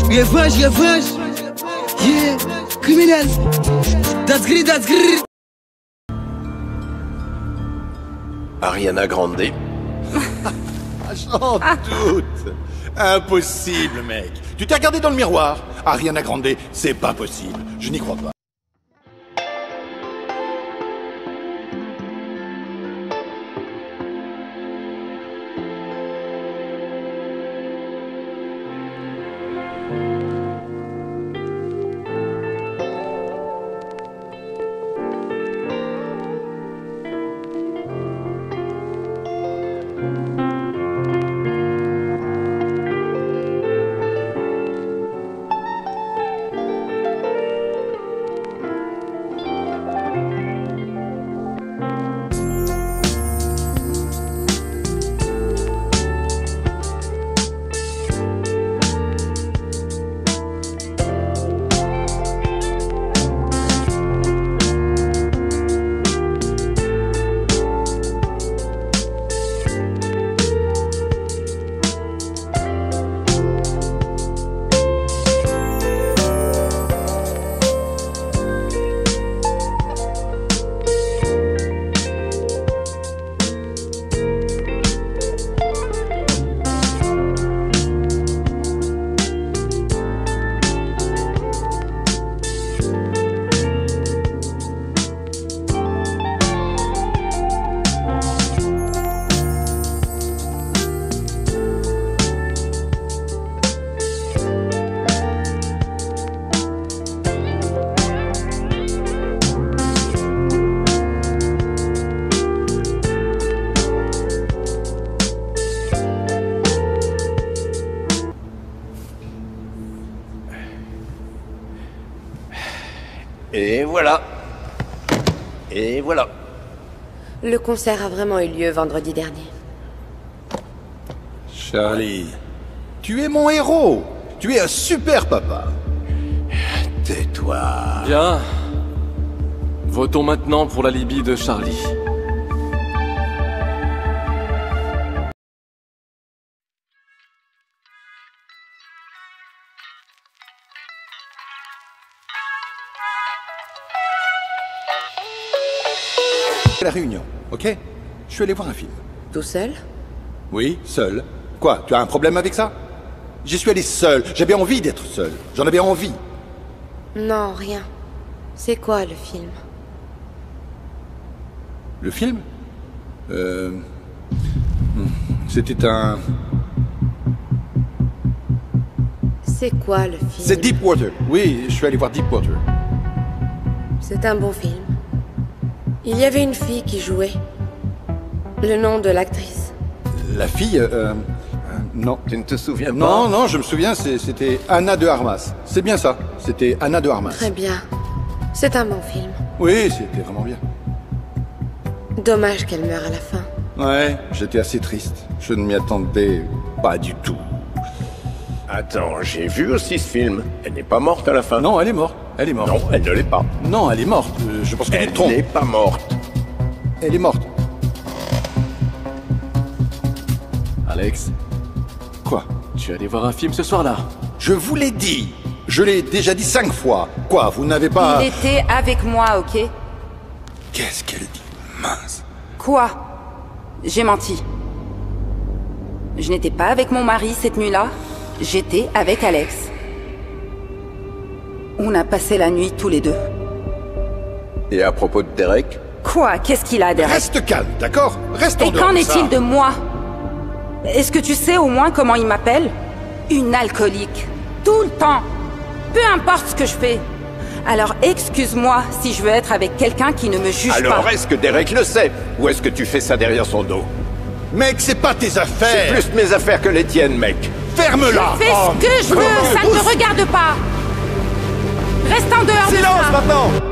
Revenge, revenge. Yeah, criminel. That's great, that's great. Ariana Grande. J'en doute. Impossible, mec. Tu t'es regardé dans le miroir. Ariana Grande, c'est pas possible. Je n'y crois pas. Et voilà. Et voilà. Le concert a vraiment eu lieu vendredi dernier. Charlie, tu es mon héros. Tu es un super papa. Tais-toi. Bien. Votons maintenant pour la Libye de Charlie. La réunion, ok? Je suis allé voir un film. Tout seul? Oui, seul. Quoi, tu as un problème avec ça? J'y suis allé seul. J'avais envie d'être seul. J'en avais envie. Non, rien. C'est quoi le film? Le film? C'était un... C'est quoi le film? C'est Deepwater. Oui, je suis allé voir Deepwater. C'est un bon film. Il y avait une fille qui jouait. Le nom de l'actrice. La fille, non. Tu ne te souviens pas? Non, non, je me souviens, c'était Anna de Armas. C'est bien ça, c'était Anna de Armas. Très bien. C'est un bon film. Oui, c'était vraiment bien. Dommage qu'elle meure à la fin. Ouais, j'étais assez triste. Je ne m'y attendais pas du tout. Attends, j'ai vu aussi ce film. Elle n'est pas morte à la fin. Non, elle est morte. Elle est morte. Non, elle ne l'est pas. Non, elle est morte. Je pense que tu te Elle trompes. n'est pas morte. Elle est morte. Alex? Quoi? Tu es allé voir un film ce soir-là? Je vous l'ai dit. Je l'ai déjà dit 5 fois. Quoi, vous n'avez pas... Il était avec moi, ok? Qu'est-ce qu'elle dit? Mince. Quoi? J'ai menti. Je n'étais pas avec mon mari cette nuit-là. J'étais avec Alex. On a passé la nuit tous les deux. Et à propos de Derek? Quoi? Qu'est-ce qu'il a derrière? Reste calme, d'accord? Reste en Et dehors qu'en de ça. est-il de moi? Est-ce que tu sais au moins comment il m'appelle? Une alcoolique. Tout le temps. Peu importe ce que je fais. Alors excuse-moi si je veux être avec quelqu'un qui ne me juge Alors pas. est-ce que Derek le sait? Ou est-ce que tu fais ça derrière son dos? Mec, c'est pas tes C'est affaires. plus mes affaires que les tiennes, mec. Ferme-la. Fais ce que je veux, ça ne te regarde pas. Reste en dehors de Silence ça. maintenant!